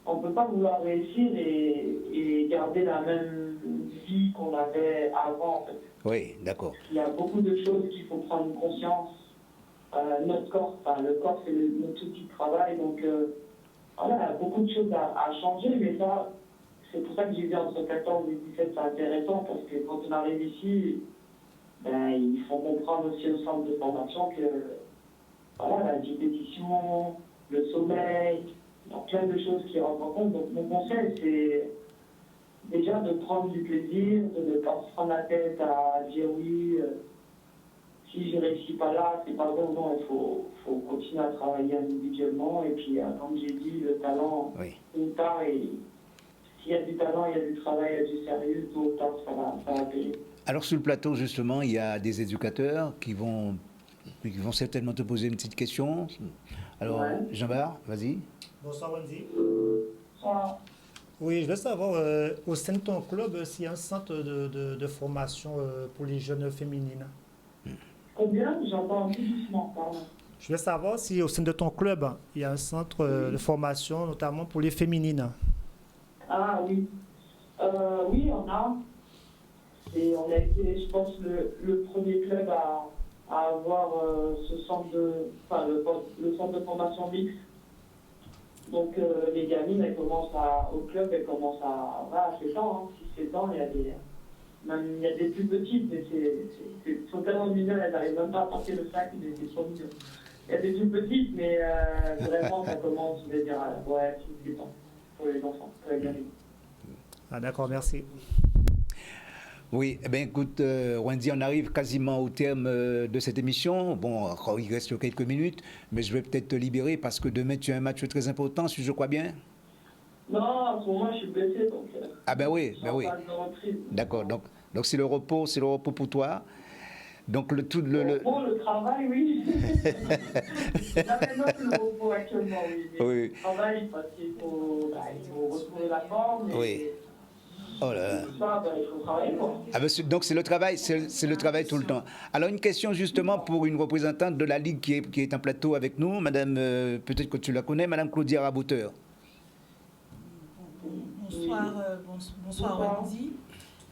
On ne peut pas vouloir réussir et garder la même vie qu'on avait avant, en fait. Oui, d'accord. Il y a beaucoup de choses qu'il faut prendre conscience. Notre corps, le corps, c'est notre outil de travail, donc voilà, il y a beaucoup de choses à changer, mais ça, c'est pour ça que j'ai dit entre 14 et 17, c'est intéressant, parce que quand on arrive ici, il faut comprendre aussi au centre de formation que voilà, la diététion, le sommeil, il y a plein de choses qui rentrent en compte. Donc mon conseil, c'est déjà de prendre du plaisir, de ne pas se prendre la tête à dire oui, si je ne réussis pas là, c'est pas bon. Non, il faut continuer à travailler individuellement. Et puis, comme j'ai dit, le talent, tôt ou tard, s'il y a du talent, il y a du travail, il y a du sérieux, tôt ou tard, ça va payer. Alors sur le plateau, justement, il y a des éducateurs qui vont certainement te poser une petite question. Alors, Jean-Bart, vas-y. Bonsoir, Wendy. Bonsoir. Oui, je veux savoir, au sein de ton club, s'il y a un centre de formation pour les jeunes féminines. Combien? J'entends plus doucement, pardon. Je veux savoir si au sein de ton club, il y a un centre de formation, notamment pour les féminines. Ah oui. Oui, on a. Et on a été, je pense, le premier club à avoir ce centre le centre de formation mixte. Donc les gamines, elles commencent au club, elles commencent à 7 ans, 6-7 ans, il y a des plus petites, mais elles sont tellement mignonnes, elles n'arrivent même pas à porter le sac, mais c'est trop mignon. Il y a des plus petites, mais vraiment, ça commence, je vais dire, 6-8 ans pour les enfants, pour les gamines. Ah d'accord, merci. Oui, eh bien écoute, Wendy, on arrive quasiment au terme de cette émission. Bon, encore, il reste quelques minutes, mais je vais peut-être te libérer parce que demain tu as un match très important, si je crois bien. Non, en ce moment je suis blessé, donc... Ah ben oui, oui. D'accord, donc c'est le repos pour toi. Donc le travail, oui. Maintenant, le repos actuellement, oui. Oui. Le travail, parce qu'il faut retrouver la forme. Oui. Oh là. Ça, il faut travailler, quoi. Ah ben, donc c'est le travail tout le temps. Alors une question justement pour une représentante de la Ligue qui est en plateau avec nous, Madame, peut-être que tu la connais, Madame Claudia Rabouteur. Bonsoir Wendy.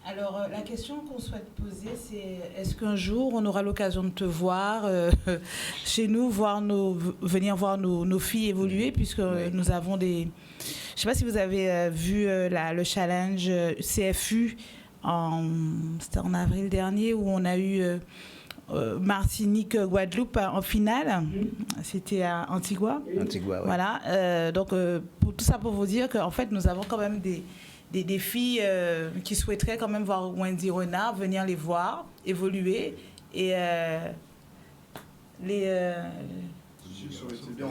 Alors la question qu'on souhaite poser, c'est est-ce qu'un jour on aura l'occasion de te voir chez nous, venir voir nos filles évoluer, puisque nous avons des... Je ne sais pas si vous avez vu le challenge CFU, c'était en avril dernier, où on a eu Martinique-Guadeloupe en finale. C'était à Antigua. Antigua, oui. Voilà. Donc, tout ça pour vous dire qu'en fait, nous avons quand même des filles qui souhaiteraient quand même voir Wendy Renard, venir les voir, évoluer. Et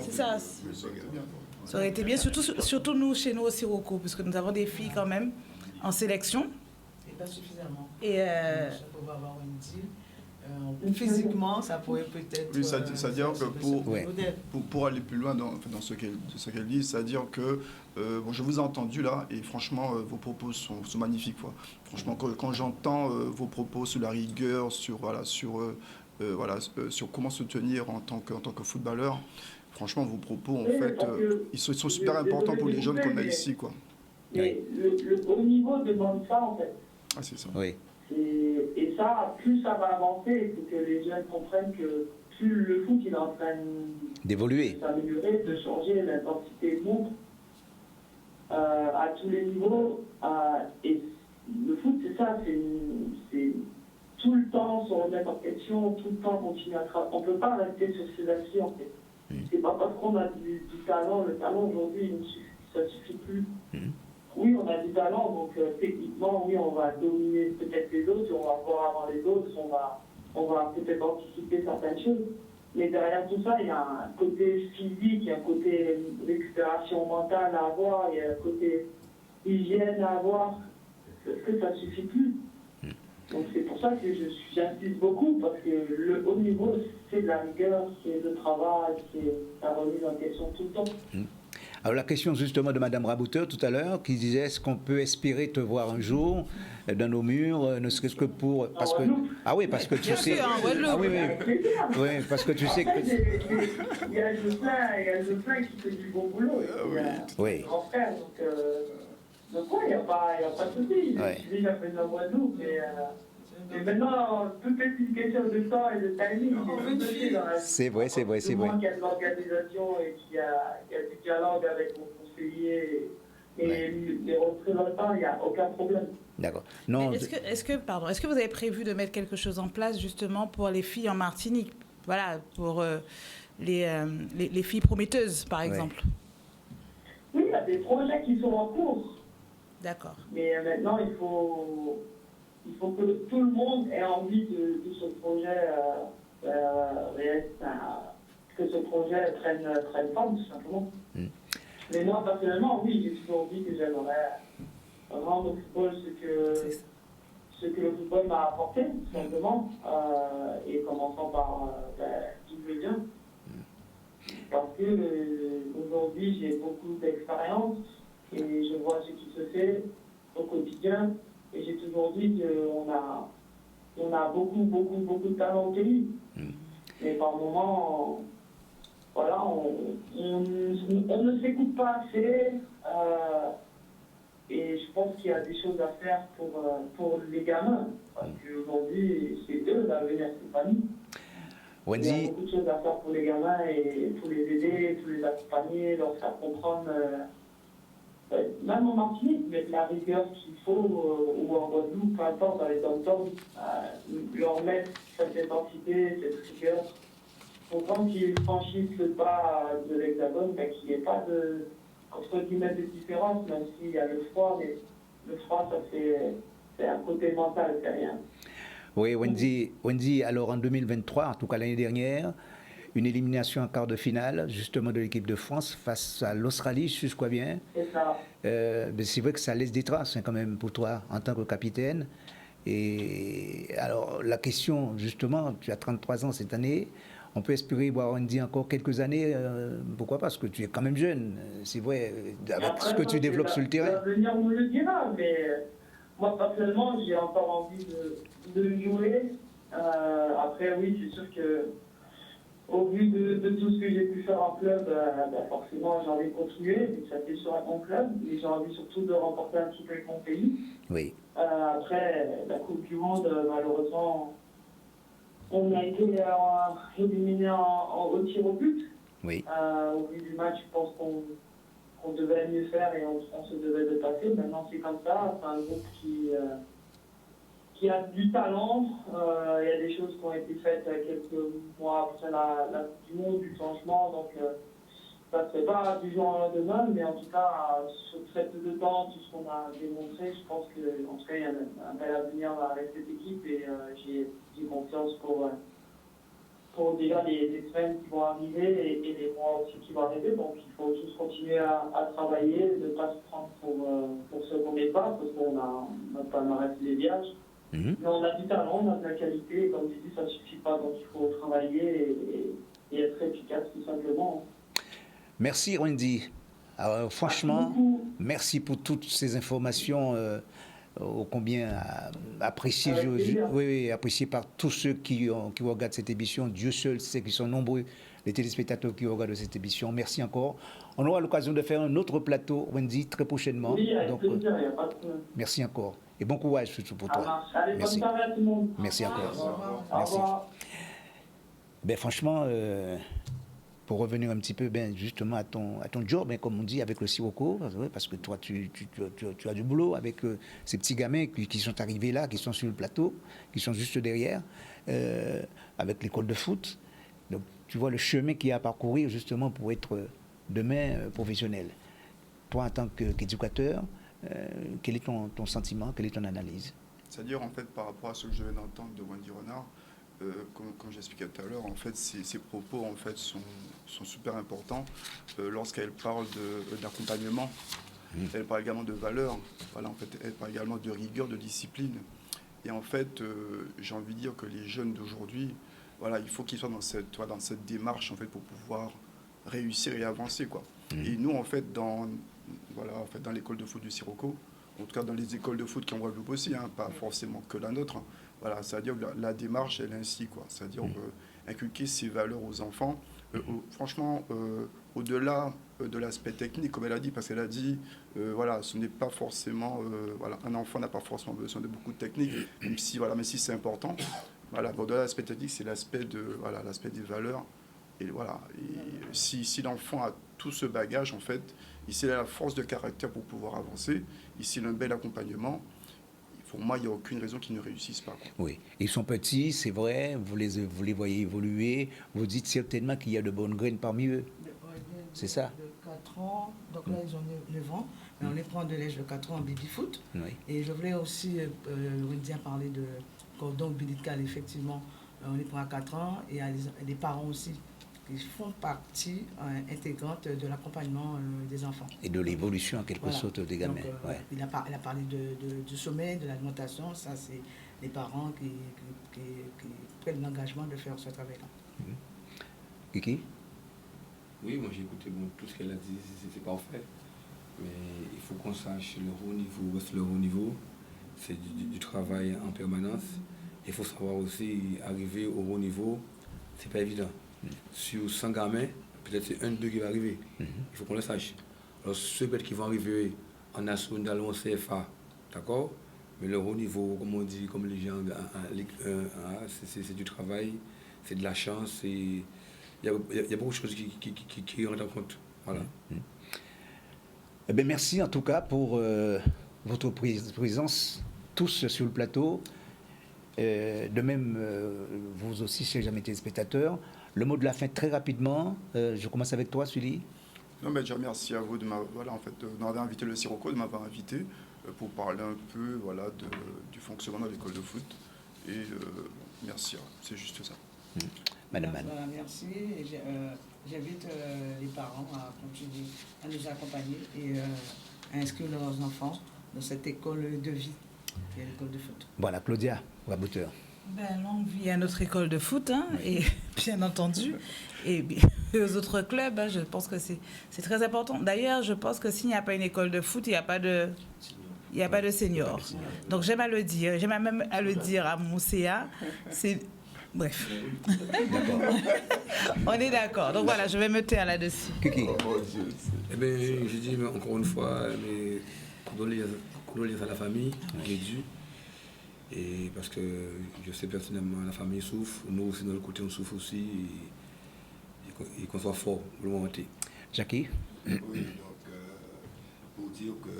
c'est ça. Ça aurait été bien, surtout nous, chez nous au Sirocco, parce que nous avons des filles quand même en sélection. Et pas suffisamment. Et ça pourrait avoir une physiquement, ça pourrait peut-être... Oui, c'est-à-dire que pour aller plus loin dans ce qu'elle dit, c'est-à-dire que je vous ai entendu là, et franchement, vos propos sont magnifiques. Quoi. Franchement, quand j'entends vos propos sur la rigueur, sur comment se tenir en tant que footballeur, franchement, vos propos, en fait, ils sont super importants pour les jeunes qu'on a ici, quoi. Mais le haut niveau demande ça, en fait. Ah, c'est ça. Oui. Et ça, plus ça va avancer, il faut que les jeunes comprennent que plus le foot il est en train d'évoluer, de s'améliorer, de changer, l'intensité monte à tous les niveaux. Et le foot, c'est ça, c'est tout le temps se remettre en question, tout le temps continuer à travailler. On ne peut pas rester sur ses acquis en fait. C'est pas parce qu'on a du talent, le talent aujourd'hui, ça ne suffit plus. Oui, on a du talent, donc techniquement, oui, on va dominer peut-être les autres, on va voir avant les autres, on va peut-être anticiper certaines choses. Mais derrière tout ça, il y a un côté physique, il y a un côté récupération mentale à avoir, il y a un côté hygiène à avoir. Parce que ça ne suffit plus. Donc c'est pour ça que j'insiste beaucoup, parce que le haut niveau, c'est de la rigueur, c'est le travail, c'est la remise en question tout le temps. Alors la question justement de Madame Rabouteur tout à l'heure, qui disait est-ce qu'on peut espérer te voir un jour dans nos murs, ne serait-ce que pour... Parce que, ah oui, parce que tu sais... Ah oui, oui, parce que tu sais que... Il y a le plein qui fait du bon boulot. Oui. Grand frère, donc ouais, il n'y a pas de souci. J'ai déjà fait de la Guadeloupe, mais maintenant, tout est une question de temps et de timing. C'est vrai, c'est vrai, c'est vrai. Qu'il y a de l'organisation et qu'il y a du dialogue avec mon conseiller et les représentants, il n'y a aucun problème. D'accord. Non. Est-ce que vous avez prévu de mettre quelque chose en place justement pour les filles en Martinique? Voilà, pour les filles prometteuses, par exemple. Oui, il y a des projets qui sont en cours. D'accord. Mais maintenant, il faut que tout le monde ait envie de ce projet, que ce projet prenne forme, tout simplement. Mais moi, personnellement, oui, j'ai toujours dit que j'aimerais rendre au football ce que le football m'a apporté, tout simplement, et commençant par tout le bien. Parce que aujourd'hui, j'ai beaucoup d'expérience et je vois ce qui se fait au quotidien. Et j'ai toujours dit qu'on a beaucoup de talent au pays. Mais par moments, voilà, on ne s'écoute pas assez. Et je pense qu'il y a des choses à faire pour les gamins. Parce qu'aujourd'hui, c'est eux l'avenir, c'est pas nous. Wendy. Il y a beaucoup de choses à faire pour les gamins et pour les aider, pour les accompagner, leur faire comprendre. Même en Martinique, mettre la rigueur qu'il faut, ou en Guadeloupe, peu importe, dans les dom-toms, leur mettre cette intensité, cette rigueur, pour quand ils franchissent le pas de l'hexagone, qu'il n'y ait pas entre guillemets de différence, même s'il y a le froid, mais le froid, ça c'est un côté mental, c'est rien. Oui, Wendy, alors en 2023, en tout cas l'année dernière, une élimination en quart de finale, justement, de l'équipe de France face à l'Australie, je crois bien. C'est ça. C'est vrai que ça laisse des traces, hein, quand même, pour toi, en tant que capitaine. Et alors, la question, justement, tu as 33 ans cette année, on peut espérer voir Wendy encore quelques années, pourquoi pas, parce que tu es quand même jeune, c'est vrai, avec après, ce que tu développes sur le terrain. L'avenir nous le dira, mais moi, personnellement, j'ai encore envie de jouer. Après, oui, c'est sûr que au vu de tout ce que j'ai pu faire en club, forcément j'ai envie de continuer, ça fait sur mon club, mais j'ai envie surtout de remporter un titre avec mon pays. Oui. Après, la Coupe du Monde, malheureusement, on a été éliminé au tir au but. Oui. Au vu du match, je pense qu'on devait mieux faire et on se devait de passer. Maintenant, c'est comme ça, c'est un groupe qui a du talent. Il y a des choses qui ont été faites quelques mois après la Coupe du Monde, du changement. Donc, ça ne se fait pas du jour au lendemain, mais en tout cas, sur très peu de temps, tout ce qu'on a démontré, je pense qu'en tout cas, il y a un bel avenir avec cette équipe et j'ai confiance pour déjà les semaines qui vont arriver et les mois aussi qui vont arriver. Donc, il faut juste continuer à travailler, ne pas se prendre pour ce qu'on n'est pas, parce qu'on a notre palmarès des vierges. Mais on a du talent, on a de la qualité, et comme tu dis, ça ne suffit pas, donc il faut travailler et être efficace tout simplement. Merci Wendy. Alors, franchement, merci pour toutes ces informations ô combien appréciées, oui, appréciées par tous ceux qui regardent cette émission. Dieu seul sait qu'ils sont nombreux, les téléspectateurs qui regardent cette émission. Merci encore. On aura l'occasion de faire un autre plateau, Wendy, très prochainement. Oui, avec plaisir, il n'y a pas de problème. Merci encore. Et bon courage surtout pour Ça toi. marche. Allez, bonne Merci. soirée à tout le monde. Merci Au encore. revoir. Merci. Au revoir. Ben franchement, pour revenir un petit peu justement à ton job, comme on dit, avec le Sirocco, parce que toi, tu as du boulot avec ces petits gamins qui sont arrivés là, qui sont sur le plateau, qui sont juste derrière, avec l'école de foot. Donc, tu vois le chemin qu'il y a à parcourir justement pour être demain professionnel. Toi, en tant qu'éducateur, quel est ton sentiment, quelle est ton analyse? C'est-à-dire, en fait, par rapport à ce que je viens d'entendre de Wendy Renard, comme j'expliquais tout à l'heure, en fait, ces propos en fait, sont super importants lorsqu'elle parle d'accompagnement. Elle parle également de valeurs, voilà, en fait, elle parle également de rigueur, de discipline. Et en fait, j'ai envie de dire que les jeunes d'aujourd'hui, voilà, il faut qu'ils soient dans cette démarche en fait, pour pouvoir réussir et avancer, quoi. Et nous, en fait, dans l'école de foot du Sirocco, en tout cas dans les écoles de foot qui en Guadeloupe aussi, pas forcément que la nôtre, voilà, c'est-à-dire que la démarche, elle est ainsi, quoi. C'est-à-dire inculquer ces valeurs aux enfants. Franchement, au-delà de l'aspect technique, comme elle a dit, parce qu'elle a dit, voilà, ce n'est pas forcément, voilà, un enfant n'a pas forcément besoin de beaucoup de technique, même si c'est important. Voilà, au-delà de l'aspect technique, c'est l'aspect des valeurs. Et voilà, et si l'enfant a tout ce bagage, en fait, s'il a la force de caractère pour pouvoir avancer, s'il a un bel accompagnement, pour moi, il n'y a aucune raison qu'ils ne réussissent pas, quoi. Oui, ils sont petits, c'est vrai, vous les voyez évoluer, vous dites certainement qu'il y a de bonnes graines parmi eux. C'est ça? De 4 ans, donc là, ils ont 9 ans, mais on les prend de l'âge de 4 ans en baby-foot. Oui. Et je voulais aussi, Wendy a parlé de cordon ombilical, effectivement, on les prend à 4 ans, et il y a les parents aussi, qui font partie intégrante de l'accompagnement des enfants. Et de l'évolution en quelque sorte des gamins. Donc, ouais. elle a parlé du sommeil, de l'alimentation, ça c'est les parents qui prennent l'engagement de faire ce travail-là. Kiki? Oui, moi j'ai écouté tout ce qu'elle a dit, c'est parfait. Mais il faut qu'on sache le haut niveau, reste le haut niveau, c'est du travail en permanence. Il faut savoir aussi arriver au haut niveau, c'est pas évident. Sur 100 gamins, peut-être c'est 1 ou 2 qui va arriver. Il faut qu'on le sache. Alors ceux qui vont arriver en national ou en CFA, d'accord? Mais le haut niveau, comme on dit, comme les gens en Ligue 1, c'est du travail, c'est de la chance, il y a beaucoup de choses qui rentrent en compte. Voilà. Eh bien, merci en tout cas pour votre présence tous sur le plateau. De même, vous aussi, chers amis téléspectateurs. Le mot de la fin très rapidement. Je commence avec toi, Sully. Non, mais je remercie à vous d'avoir invité le Sirocco, de m'avoir invité pour parler un peu du fonctionnement de l'école de foot. Et merci, c'est juste ça. Madame Mann. Merci. Et j'invite les parents à continuer à nous accompagner et à inscrire leurs enfants dans cette école de vie, qui est l'école de foot. Voilà, Claudia Rabouteur. Longue vie à notre école de foot, et bien entendu, et aux autres clubs, je pense que c'est très important. D'ailleurs, je pense que s'il n'y a pas une école de foot, il n'y a pas de seniors. Donc j'aime à le dire, j'aime même à le dire à mon CA. Bref. On est d'accord. Donc voilà, je vais me taire là-dessus. Kiki. Eh bien, je dis encore une fois, mes condoléances à la famille, Jésus. Et parce que je sais personnellement, la famille souffre, nous aussi, de notre côté, on souffre aussi, et qu'on soit fort pour le moment. Jackie? Oui, donc, pour dire que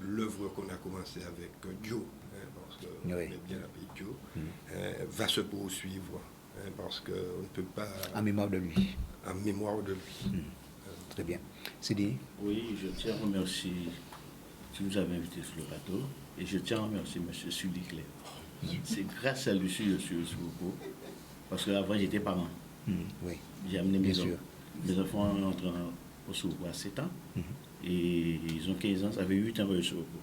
l'œuvre qu'on a commencé avec Joe, parce qu'on est bien appelé Joe, va se poursuivre, parce qu'on ne peut pas... En mémoire de lui. En mémoire de lui. Très bien. Sidi? Oui, je tiens à remercier qui vous avez invité sur le plateau. Et je tiens à remercier M. Sully Claire. C'est grâce à lui que je suis au Sirocco. Parce qu'avant, j'étais parent. Oui. J'ai amené mes enfants entrant au Sirocco à 7 ans. Et ils ont 15 ans, ça fait 8 ans que je suis au Sirocco.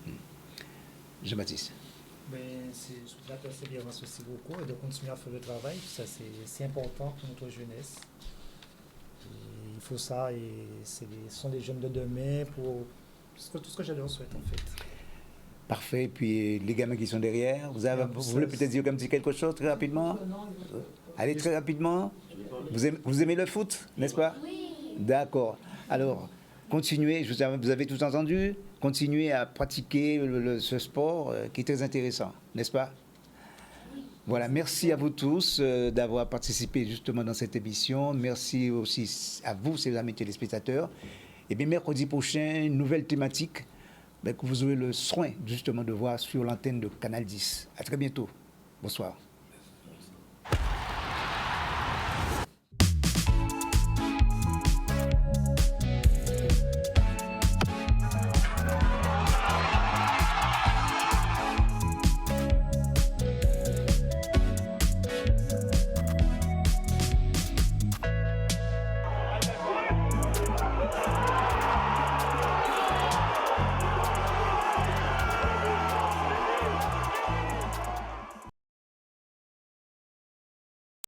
Jean-Baptiste? C'est la persévérance au Sirocco et de continuer à faire le travail. Ça, c'est important pour notre jeunesse. Et il faut ça, et ce sont des jeunes de demain pour tout ce que je leur souhaite en fait. Parfait. Et puis les gamins qui sont derrière, vous voulez peut-être dire quelque chose très rapidement? Allez, très rapidement. Vous aimez le foot, n'est-ce pas? Oui. D'accord. Alors, continuez, vous avez tout entendu, continuez à pratiquer ce sport qui est très intéressant, n'est-ce pas? Voilà, merci à vous tous d'avoir participé justement dans cette émission. Merci aussi à vous, chers amis téléspectateurs. Et bien, mercredi prochain, une nouvelle thématique que vous aurez le soin justement de voir sur l'antenne de Canal 10. À très bientôt. Bonsoir.